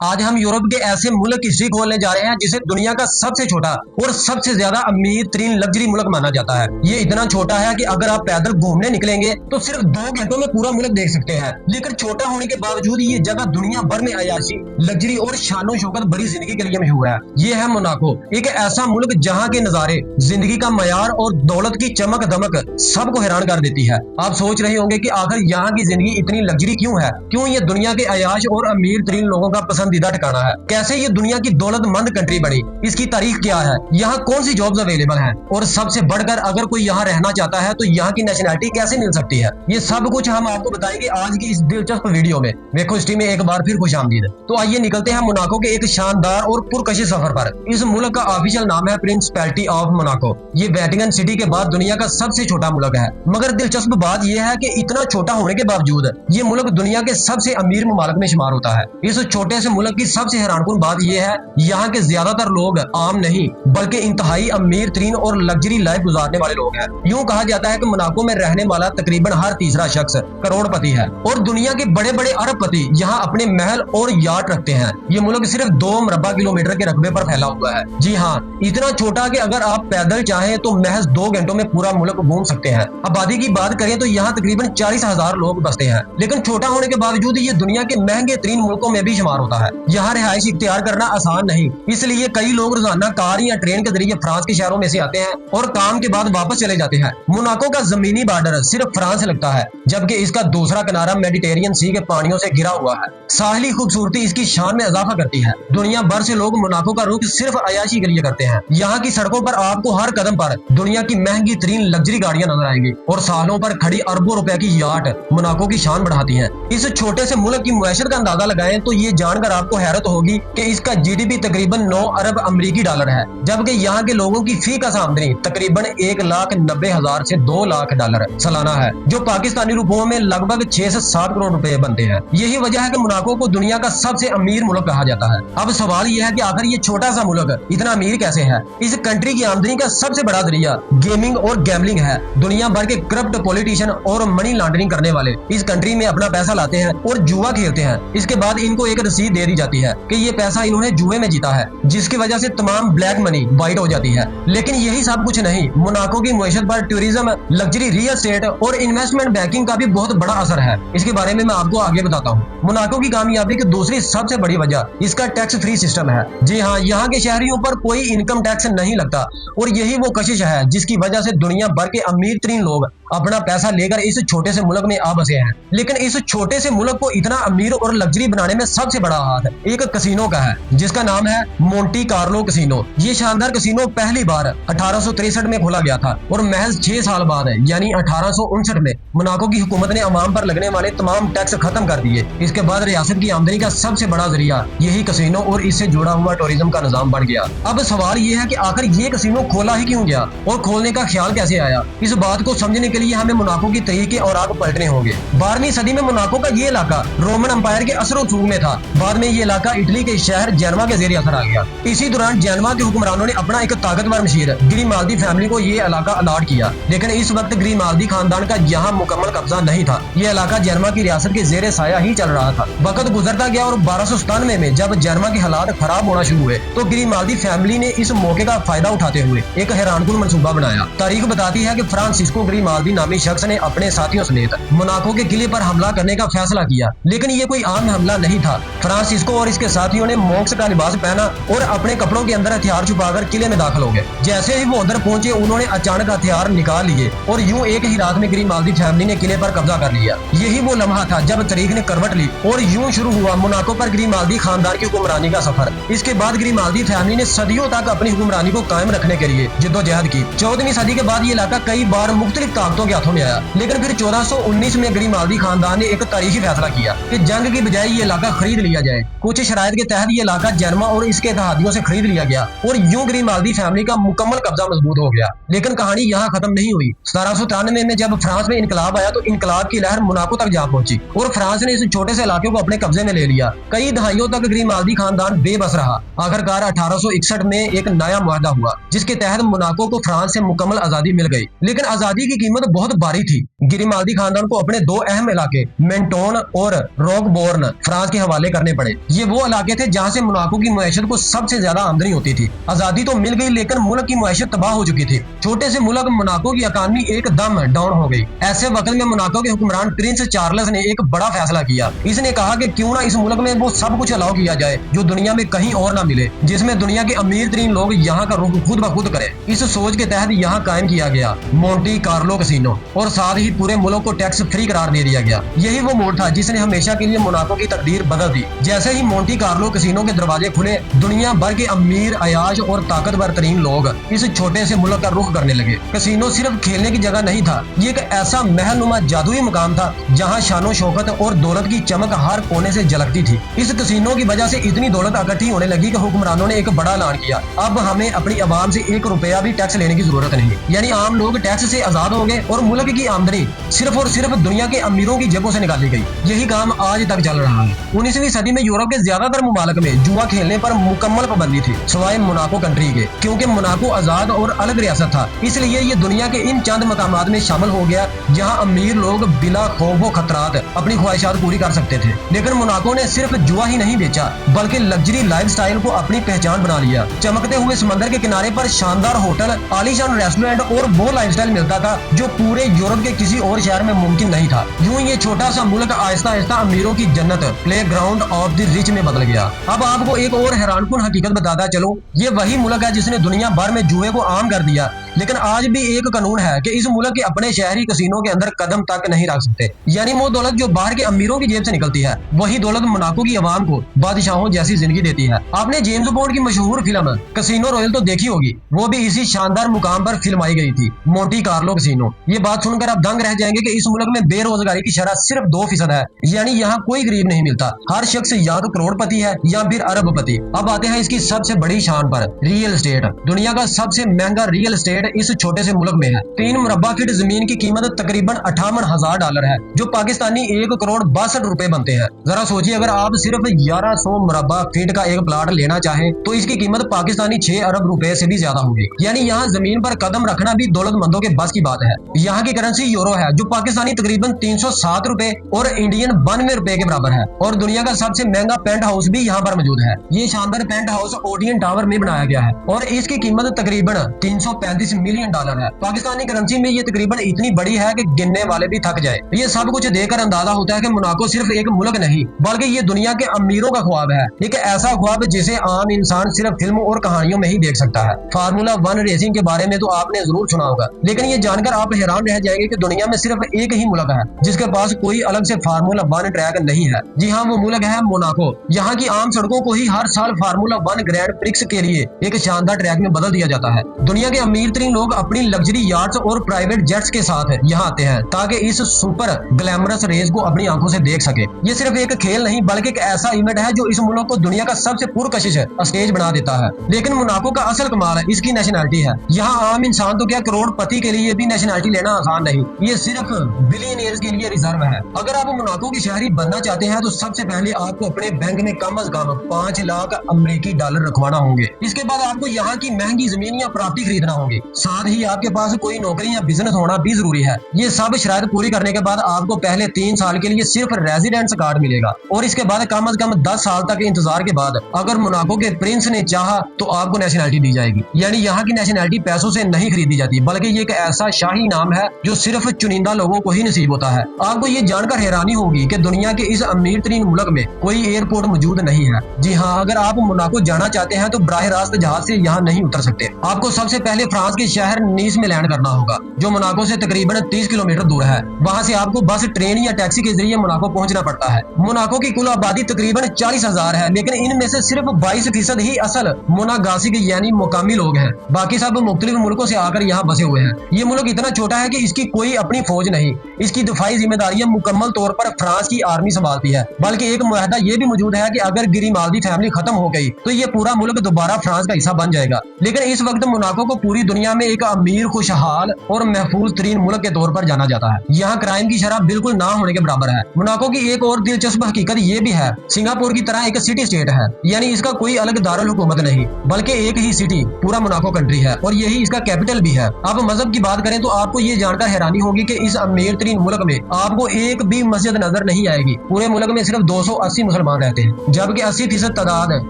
आज हम यूरोप के ऐसे मुल्क की हिस्ट्री खोलने जा रहे हैं जिसे दुनिया का सबसे छोटा और सबसे ज्यादा अमीर तरीन लग्जरी मुल्क माना जाता है। ये इतना छोटा है कि अगर आप पैदल घूमने निकलेंगे तो सिर्फ 2 घंटों में पूरा मुल्क देख सकते हैं। लेकिन छोटा होने के बावजूद ये जगह दुनिया भर में अयाशी, लग्जरी और शानो शौकत बड़ी जिंदगी के लिए मशहूर है। ये है मोनाको, एक ऐसा मुल्क जहाँ के नजारे, जिंदगी का मयार और दौलत की चमक दमक सबको हैरान कर देती है। आप सोच रहे होंगे कि आखिर यहाँ की जिंदगी इतनी लग्जरी क्यों है, क्यों ये दुनिया के अयाश और अमीर तरीन लोगों का पसंदीदा ठिकाना है, कैसे ये दुनिया की दौलतमंद कंट्री बनी, इसकी तारीख क्या है, यहाँ कौन सी जॉब्स अवेलेबल हैं, और सबसे बढ़कर अगर कोई यहाँ रहना चाहता है तो यहाँ की नेशनैलिटी कैसे मिल सकती है। ये सब कुछ हम आपको बताएंगे आज की इस दिलचस्प वीडियो में। देखो हिस्ट्री में एक बार फिर खुशामदीद। तो आइए निकलते हैं मोनाको के एक शानदार और पुरकशिश सफर पर। इस मुल्क का ऑफिशियल नाम है प्रिंसिपैलिटी ऑफ मोनाको। ये वेटिकन सिटी के बाद दुनिया का सबसे छोटा मुल्क है। मगर दिलचस्प बात यह है कि इतना छोटा होने के बावजूद ये मुल्क दुनिया के सबसे अमीर ममालिक में शुमार होता है। इस छोटे से मुल्क की सबसे हैरानकुन बात यह है, यहाँ के ज्यादातर लोग आम नहीं बल्कि इंतहाई अमीर तरीन और लग्जरी लाइफ गुजारने वाले लोग हैं। यूँ कहा जाता है कि मोनाको में रहने वाला तकरीबन हर तीसरा शख्स करोड़पति है और दुनिया के बड़े बड़े अरबपति यहाँ अपने महल और याट रखते हैं। ये मुल्क सिर्फ 2 मुरब्बा किलोमीटर के रकबे पर फैला हुआ है। जी हाँ, इतना छोटा कि अगर आप पैदल चाहें तो महज 2 घंटों में पूरा मुल्क घूम सकते हैं। आबादी की बात करें तो यहाँ तकरीबन 40,000 लोग बसते हैं। लेकिन छोटा होने के बावजूद ये दुनिया के महंगे तरीन मुल्कों में भी शुमार होता है। यहाँ रिहाइश इख्तियार करना आसान नहीं, इसलिए कई लोग रोजाना कार या ट्रेन के जरिए फ्रांस के शहरों में से आते हैं और काम के बाद वापस चले जाते हैं। मोनाको का जमीनी बॉर्डर सिर्फ फ्रांस से लगता है, जबकि इसका दूसरा किनारा मेडिटेरियन सी के पानियों से घिरा हुआ है। साहली खूबसूरती इसकी शान में इजाफा करती है। दुनिया भर से लोग मोनाको का रुख सिर्फ अयाशी के लिए करते हैं। यहाँ की सड़कों पर आपको हर कदम पर दुनिया की महंगी तरीन लग्जरी गाड़ियां नजर आएंगी और सालों पर खड़ी अरबों रुपए की याट मोनाको की शान बढ़ाती है। इस छोटे से मुल्क की मुआशरत का अंदाजा लगाएं तो ये जानकर आपको हैरत होगी कि इसका जीडीपी तकरीबन 9 अरब अमरीकी डॉलर है, जबकि यहाँ के लोगों की फी का आमदनी तकरीबन 1,90,000 से 2 लाख डॉलर सालाना है, जो पाकिस्तानी रुपयों में लगभग 6 से 7 करोड़ रुपए बनते हैं। यही वजह है कि मोनाको को दुनिया का सबसे अमीर मुल्क कहा जाता है। अब सवाल यह है कि आखिर ये छोटा सा मुल्क इतना अमीर कैसे है। इस कंट्री की आमदनी का सबसे बड़ा जरिया गेमिंग और गैम्बलिंग है। दुनिया भर के करप्ट पॉलिटिशियन और मनी लॉन्ड्रिंग करने वाले इस कंट्री में अपना पैसा लाते हैं और जुआ खेलते हैं। इसके बाद इनको एक रसीद दे दी जाती है कि ये पैसा इन्होंने जुए में जीता है, जिसकी वजह से तमाम ब्लैक मनी वाइट हो जाती है। लेकिन यही सब कुछ नहीं, मोनाको की मुआशरत पर टूरिज्म, लग्जरी रियल एस्टेट और इन्वेस्टमेंट बैंकिंग का भी बहुत बड़ा असर है। इसके बारे में मैं आपको आगे बताता हूँ। मोनाको की कामयाबी की दूसरी सबसे बड़ी वजह इसका टैक्स फ्री सिस्टम है। जी हाँ, यहाँ के शहरियों पर कोई इनकम टैक्स नहीं लगता और यही वो कशिश है जिसकी वजह से दुनिया भर के अमीर तरीन लोग अपना पैसा लेकर इस छोटे से मुल्क में आ बसे हैं। लेकिन इस छोटे से मुल्क को इतना अमीर और लग्जरी बनाने में सबसे बड़ा हाथ एक कसिनो का है, जिसका नाम है मोंटी कार्लो कसिनो। ये शानदार कसिनो पहली बार 1863 में खोला गया था और महज 6 साल बाद यानी 1859 में मोनाको की हुकूमत ने अवाम पर लगने वाले तमाम टैक्स खत्म कर दिए। इसके बाद रियासत की आमदनी का सबसे बड़ा जरिया यही कसिनो और इससे जुड़ा हुआ टूरिज्म का निजाम बन गया। अब सवाल ये है कि आखिर ये कसिनो खोला ही क्यों गया और खोलने का ख्याल कैसे आया। इस बात को समझने के लिए हमें मोनाको की तरीके और आग पलटने होंगे। 12वीं सदी में मोनाको का ये इलाका रोमन अंपायर के असर और में था। बाद में ये इलाका इटली के शहर जेनवा के जेर असर आ गया। इसी दौरान जेनवा के हुक्मरानों ने अपना एक ताकतवर मशीर ग्रिमाल्दी फैमिली को ये इलाका अलाट किया। लेकिन इस वक्त ग्रिमाल्दी खानदान का यहाँ मुकम्मल कब्जा नहीं था। ये इलाका जेनवा की रियासत के जेर साया ही चल रहा था। वक्त गुजरता गया और 1297 में जब जेनवा के हालात खराब होना शुरू हुए तो ग्रिमाल्दी फैमिली ने इस मौके का फायदा उठाते हुए एक हैरानकुन मंसूबा बनाया। तारीख बताती है कि फ्रांसिस्को ग्रिमाल्दी नामी शख्स ने अपने साथियों समेत मोनाको के किले पर हमला करने का फैसला किया। लेकिन ये कोई आम हमला नहीं था। फ्रांसिस्को और इसके साथियों ने मोक्स का लिबास पहना और अपने कपड़ों के अंदर हथियार छुपाकर किले में दाखिल हो गए। जैसे ही वो अंदर पहुंचे उन्होंने अचानक हथियार निकाल लिए और यूं एक ही रात में ग्रिमाल्दी फैमिली ने किले पर कब्जा कर लिया। यही वो लम्हा था जब तारीख ने करवट ली और यूं शुरू हुआ मोनाको पर ग्रिमाल्दी खानदान की हुक्मरानी का सफर। इसके बाद ग्रिमाल्दी फैमिली ने सदियों तक अपनी हुक्मरानी को कायम रखने के लिए जिद्दोजहद की। 14वीं सदी के बाद ये इलाका कई बार मुख्तलिफ ताकतों के हाथों में आया। लेकिन फिर 1419 में ग्रिमाल्दी खानदान ने एक तारीखी फैसला किया कि जंग की बजाय ये इलाका खरीद लिया जाए। कुछ शराइत के तहत ये इलाका जेनवा और इसके इत्तेहादियों से खरीद लिया गया और यूं ग्रिमाल्दी फैमिली का मुकम्मल कब्जा मजबूत हो गया। लेकिन कहानी यहाँ खत्म नहीं हुई। 1793 में जब फ्रांस में इनकलाब आया तो इनकलाब की लहर मोनाको तक जा पहुंची और फ्रांस ने इस छोटे से इलाके को अपने कब्जे में ले लिया। कई दहाइयों तक ग्रिमाल्दी खानदान बेबस रहा। आखिरकार 1861 में एक नया मुआहदा हुआ जिसके तहत मोनाको को फ्रांस से मुकम्मल आजादी मिल गई। लेकिन आजादी की कीमत बहुत भारी थी। ग्रिमाल्दी खानदान को अपने 2 अहम इलाके मेंटोन और रोकबोर्न फ्रांस के हवाले करने पड़े। ये वो इलाके थे जहाँ से मोनाको की मुआशत को सबसे ज्यादा आमदनी होती थी। आजादी तो मिल गई लेकिन मुल्क की मुआशत तबाह हो चुकी थी। छोटे से मुल्क मोनाको की इकानमी एकदम डाउन हो गई। ऐसे वक्त में मोनाको के हुक्मरान प्रिंस चार्ल्स ने एक बड़ा फैसला किया। इसने कहा कि क्यों ना इस मुल्क में वो सब कुछ अलाउ किया जाए जो दुनिया में कहीं और ना मिले, जिसमें दुनिया के अमीर तरीन लोग यहाँ का रुख खुद ब खुद करें। इस सोच के तहत यहाँ कायम किया गया मोंटी कार्लो कैसीनो और साथ ही पूरे मुल्क को टैक्स फ्री करार दे दिया गया। यही वो मोड़ था जिसने हमेशा के लिए मोनाको की तकदीर बदल दी। जैसे ही मोंटी कार्लो कैसीनो के दरवाजे खुले, दुनिया भर के अमीर, अयाज और ताकतवर तरीन लोग इस छोटे से मुल्क का रुख करने लगे। कैसीनो सिर्फ खेलने की जगह नहीं था, ये एक ऐसा महलनुमा जादुई मुकाम था जहाँ शानो शौकत और दौलत की चमक हर कोने से झलकती थी। इस कैसीनो की वजह से इतनी दौलत इकट्ठी होने लगी कि हुक्मरानों ने एक बड़ा ऐलान किया, अब हमें अपनी आवाम से 1 रुपया भी टैक्स लेने की जरूरत नहीं। यानी आम लोग टैक्स से आजाद हो गए और मुल्क की आमदनी सिर्फ और सिर्फ दुनिया के अमीरों की जेबों से निकाली गई। यही काम आज तक चल रहा है। 19वीं सदी में यूरोप के ज्यादातर मुमालिक में जुआ खेलने पर मुकम्मल पाबंदी थी, सिवाय मोनाको कंट्री के, क्योंकि मोनाको आजाद और अलग रियासत था। इसलिए ये दुनिया के इन चंद मकामात में शामिल हो गया जहाँ अमीर लोग बिला खौफ व खतरात अपनी ख्वाहिशात पूरी कर सकते थे। लेकिन मोनाको ने सिर्फ जुआ ही नहीं बेचा, बल्कि लग्जरी लाइफस्टाइल को अपनी पहचान बना लिया। चमकते हुए समंदर के किनारे पर शानदार होटल, आलीशान रेस्टोरेंट और वो लाइफस्टाइल मिलता था जो पूरे यूरोप के किसी और शहर में मुमकिन नहीं था। यूं ये छोटा सा मुल्क आहिस्ता आहिस्ता अमीरों की जन्नत, play ground of the rich में बदल गया। अब आपको एक और हैरानकुन हकीकत बताता चलो, ये वही मुल्क है जिसने दुनिया भर में जुए को आम कर दिया। लेकिन आज भी एक कानून है कि इस मुल्क के अपने शहरी कसीनों के अंदर कदम तक नहीं रख सकते। यानी वो दौलत जो बाहर के अमीरों की जेब से निकलती है, वही दौलत मोनाको की आवाम को बादशाहों जैसी जिंदगी देती है। आपने जेम्स बॉन्ड की मशहूर फिल्म कैसीनो रॉयल तो देखी होगी, वो भी इसी शानदार मुकाम पर फिल्माई गई थी, मोंटी कार्लो कैसीनो। ये बात सुनकर आप दंग रह जाएंगे कि इस मुल्क में बेरोजगारी की शरह सिर्फ 2% है। यानी यहाँ कोई गरीब नहीं मिलता, हर शख्स या तो करोड़पति है या फिर अरबपति। अब आते हैं इसकी सबसे बड़ी शान पर, रियल एस्टेट। दुनिया का सबसे महंगा रियल एस्टेट इस छोटे से मुल्क में है। 3 मुरब्बा फीट जमीन की कीमत तकरीबन $58,000 है, जो पाकिस्तानी 1,62,00,000 रुपए बनते हैं। जरा सोचिए, अगर आप सिर्फ 1100 मुरब्बा फीट का एक प्लाट लेना चाहें तो इसकी कीमत पाकिस्तानी 6 अरब रुपए से भी ज्यादा होगी। यानी यहाँ जमीन पर कदम रखना भी दौलतमंदों के बस की बात है। यहाँ की करेंसी यूरो है, जो पाकिस्तानी तकरीबन 307 रुपए और इंडियन 92 रुपए के बराबर है। और दुनिया का सबसे महंगा पेंट हाउस भी यहाँ पर मौजूद है। ये शानदार पेंट हाउस ओडियन टावर में बनाया गया है और इसकी कीमत तकरीबन $335 मिलियन है। पाकिस्तानी करेंसी में ये तकरीबन इतनी बड़ी है कि गिनने वाले भी थक जाए। ये सब कुछ देखकर अंदाजा होता है कि मोनाको सिर्फ एक मुल्क नहीं, बल्कि ये दुनिया के अमीरों का ख्वाब है। एक ऐसा ख्वाब जिसे आम इंसान सिर्फ फिल्मों और कहानियों में ही देख सकता है। फार्मूला 1 रेसिंग के बारे में तो आपने जरूर सुना होगा, लेकिन ये जानकर आप हैरान रह जाएंगे कि दुनिया में सिर्फ एक ही मुल्क है जिसके पास कोई अलग से फार्मूला 1 ट्रैक नहीं है। जी हाँ, वो मुल्क है मोनाको। यहाँ की आम सड़कों को ही हर साल फार्मूला 1 ग्रैंड प्रिक्स के लिए एक शानदार ट्रैक में बदल दिया जाता है। दुनिया के अमीर तरीन लोग अपनी लग्जरी यार्ड्स और प्राइवेट जेट्स के साथ यहाँ आते हैं ताकि इस सुपर ग्लैमरस रेस को अपनी आंखों से देख सके। ये सिर्फ एक खेल नहीं, बल्कि एक ऐसा इवेंट है जो इस मुल्क को दुनिया का सबसे पुरकशिश स्टेज बना देता है। लेकिन मोनाको का असल कमाल है इसकी नेशनैलिटी है। यहाँ आम इंसान तो क्या, करोड़पति के लिए भी नेशनैलिटी लेना आसान नहीं, ये सिर्फ बिलियनियर्स के लिए रिजर्व है। अगर आप मोनाको की शहरी बनना चाहते हैं तो सबसे पहले आपको अपने बैंक में कम अज कम $5 लाख अमेरिकी डॉलर रखवाना होंगे। इसके बाद आपको यहाँ की महंगी जमीन या प्रॉपर्टी खरीदना होगी। साथ ही आपके पास कोई नौकरी या बिजनेस होना भी जरूरी है। ये सब शराइत पूरी करने के बाद आपको पहले 3 साल के लिए सिर्फ रेजिडेंस कार्ड मिलेगा और इसके बाद कम से कम 10 साल तक इंतजार के बाद अगर मोनाको के प्रिंस ने चाहा तो आपको नेशनैलिटी दी जाएगी। यानी यहाँ की नेशनैलिटी पैसों से नहीं खरीदी जाती, बल्कि ये एक ऐसा शाही नाम है जो सिर्फ चुनिंदा लोगों को ही नसीब होता है। आपको ये जानकर हैरानी होगी कि दुनिया के इस अमीर तरीन मुल्क में कोई एयरपोर्ट मौजूद नहीं है। जी हाँ, अगर आप मोनाको जाना चाहते हैं तो बराह रास्त जहाज से यहाँ नहीं उतर सकते। आपको सबसे पहले फ्रांस के शहर नीस में लैंड करना होगा, जो मोनाको से तकरीबन 30 किलोमीटर दूर है। वहाँ से आपको बस, ट्रेन या टैक्सी के जरिए मोनाको पहुँचना पड़ता है। मोनाको की कुल आबादी तकरीबन 40,000 है, लेकिन इनमें से सिर्फ 22% ही असल मोनागासिक यानी मुकामी लोग हैं। बाकी सब मुख्तलिफ मुल्कों से आकर यहाँ बसे हुए हैं। ये मुल्क इतना छोटा है कि इसकी कोई अपनी फौज नहीं, इसकी दिफाई जिम्मेदारियां मुकम्मल तौर पर फ्रांस की आर्मी संभालती है। बल्कि एक मुआहदा ये भी मौजूद है कि अगर गिरिमाल्दी फैमिली खत्म हो गई तो ये पूरा मुल्क दोबारा फ्रांस का हिस्सा बन जाएगा। लेकिन इस वक्त मोनाको को पूरी दुनिया दुनिया में एक अमीर, खुशहाल और महफूज तरीन मुल्क के तौर पर जाना जाता है। यहाँ क्राइम की शरह बिल्कुल ना होने के बराबर है। मोनाको की एक और दिलचस्प हकीकत ये भी है, सिंगापुर की तरह एक सिटी स्टेट है, यानी इसका कोई अलग दारुल हुकूमत नहीं, बल्कि एक ही सिटी पूरा मोनाको कंट्री है और यही इसका कैपिटल भी है। अब मजहब की बात करें तो आपको ये जानकर हैरानी होगी कि इस अमीर तरीन मुल्क में आपको एक भी मस्जिद नजर नहीं आएगी। पूरे मुल्क में सिर्फ 280 मुसलमान रहते हैं, जबकि 80% तादाद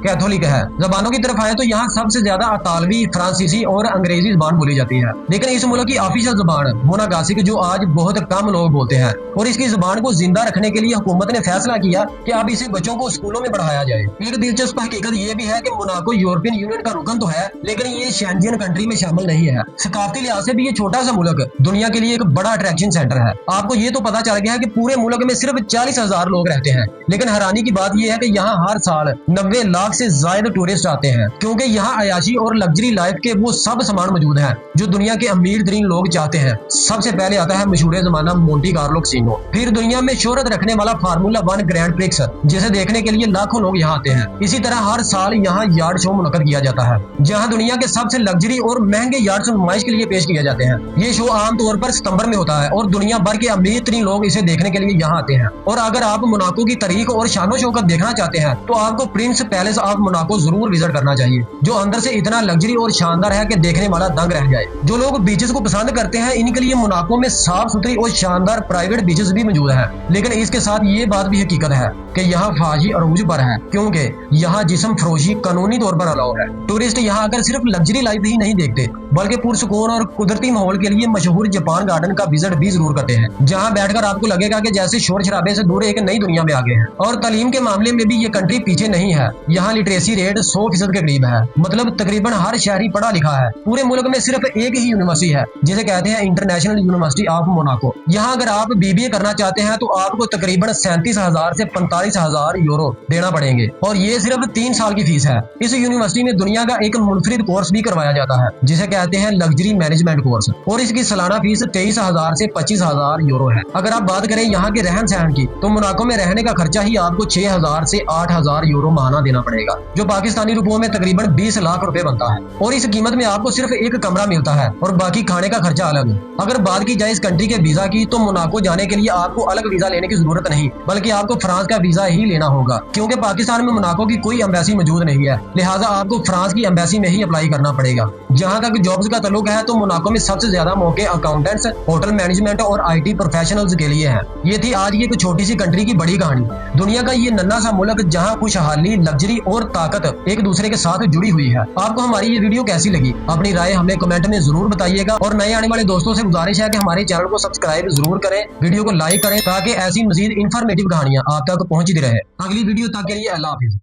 कैथोलिक है। जबानों की तरफ आए तो यहाँ सबसे ज्यादा अतालवी, फ्रांसीसी और अंग्रेजी जबान बोली जाती है, लेकिन इस मुल्क की ऑफिशियल जबान मोनागासी जो आज बहुत कम लोग बोलते हैं, और इसकी जबान को जिंदा रखने के लिए हुकूमत ने फैसला किया कि अब इसे बच्चों को स्कूलों में पढ़ाया जाए। एक दिलचस्प हकीकत ये भी है कि मोनाको यूरोपियन यूनियन का रुकन तो है, लेकिन ये शेंजन कंट्री में शामिल नहीं है। सकाफती लिहाज से भी ये छोटा सा मुल्क दुनिया के लिए एक बड़ा अट्रैक्शन सेंटर है। आपको ये तो पता चल गया है कि पूरे मुल्क में सिर्फ 40,000 लोग रहते हैं, लेकिन हैरानी की बात यह है कि यहाँ हर साल 90 लाख से ज्यादा टूरिस्ट आते हैं, क्योंकि यहाँ अयाशी और लग्जरी लाइफ के वो सब सामान मौजूद हैं जो दुनिया के अमीर तरीन लोग चाहते हैं। सबसे पहले आता है मशहूर जमाना मोंटी कार्लो कैसीनो, फिर दुनिया में शोहरत रखने वाला फार्मूला 1 ग्रैंड प्रिक्स, जिसे देखने के लिए लाखों लोग यहाँ आते हैं। इसी तरह हर साल यहाँ यार्ड शो मुनक्कद किया जाता है, जहाँ दुनिया के सबसे लग्जरी और महंगे यार्ड नुमाइश के लिए पेश किए जाते हैं। ये शो आमतौर पर सितंबर में होता है और दुनिया भर के अमीर तरीन लोग इसे देखने के लिए यहाँ आते हैं। और अगर आप मोनाको की तारीख और शानो शौकत देखना चाहते हैं तो आपको प्रिंस पैलेस ऑफ मोनाको जरूर विजिट करना चाहिए, जो अंदर से इतना लग्जरी और शानदार है कि देखने वाला दंग रह जाए। जो लोग बीचेस को पसंद करते हैं, इनके लिए मोनाको में साफ सुथरी और शानदार प्राइवेट बीचेस भी मौजूद है, लेकिन इसके साथ ये बात भी हकीकत है कि यहाँ फाजी अरूज पर है, क्योंकि यहाँ जिस्म फरोशी कानूनी तौर पर अलाउ है। टूरिस्ट यहाँ आकर सिर्फ लग्जरी लाइफ ही नहीं देखते, बल्कि पुरसुकून और कुदरती माहौल के लिए मशहूर जापान गार्डन का विजिट भी जरूर करते हैं, जहाँ बैठकर आपको लगेगा कि जैसे शोर शराबे से दूर एक नई दुनिया में आ गए हैं। और तालीम के मामले में भी ये कंट्री पीछे नहीं है। यहाँ लिटरेसी रेट 100% के करीब है, मतलब तकरीबन हर शहरी पढ़ा लिखा है। पूरे मुल्क में सिर्फ एक ही यूनिवर्सिटी है, जिसे कहते हैं इंटरनेशनल यूनिवर्सिटी ऑफ मोनाको। यहाँ अगर आप BBA करना चाहते हैं तो आपको तकरीबन 37,000 से 45,000 यूरो देना पड़ेंगे, और ये सिर्फ 3 साल की फीस है। इस यूनिवर्सिटी में दुनिया का एक मुनफरिद कोर्स भी करवाया जाता है, जिसे कहते हैं लग्जरी मैनेजमेंट कोर्स, और इसकी सालाना फीस 23,000 से 25,000 यूरो है। अगर आप बात करें यहाँ के रहन सहन की, तो मोनाको में रहने का खर्चा ही आपको 6,000 से 8,000 यूरो माहाना देना पड़ेगा, जो पाकिस्तानी रुपयों में तकरीबन 20 लाख रुपए बनता है। और इस कीमत में आपको सिर्फ एक कमरा मिलता है और बाकी खाने का खर्चा अलग। अगर बात की जाए इस कंट्री के वीजा की, तो मोनाको जाने के लिए आपको अलग वीजा लेने की जरूरत नहीं, बल्कि आपको फ्रांस का वीजा ही लेना होगा, क्योंकि पाकिस्तान में मोनाको की कोई एम्बेसी मौजूद नहीं है। लिहाजा आपको फ्रांस की एम्बेसी में ही अप्लाई करना पड़ेगा। जहाँ तक जॉब्स का ताल्लुक है, तो मोनाको में सबसे ज्यादा मौके अकाउंटेंट्स, होटल मैनेजमेंट और IT प्रोफेशनल्स के लिए है। ये थी आज ये एक छोटी सी कंट्री की बड़ी कहानी। दुनिया का ये नन्हा सा मुल्क जहाँ खुशहाली, लग्जरी और ताकत एक दूसरे के साथ जुड़ी हुई है। आपको हमारी ये वीडियो कैसी लगी? अपनी राय हमें कमेंट में जरूर बताइएगा, और नए आने वाले दोस्तों से गुजारिश है कि हमारे चैनल को सब्सक्राइब जरूर करें, वीडियो को लाइक करें, ताकि ऐसी मजीद इन्फॉर्मेटिव कहानियां आप तक पहुंचती रहे। अगली वीडियो तक के लिए अल्लाह हाफिज।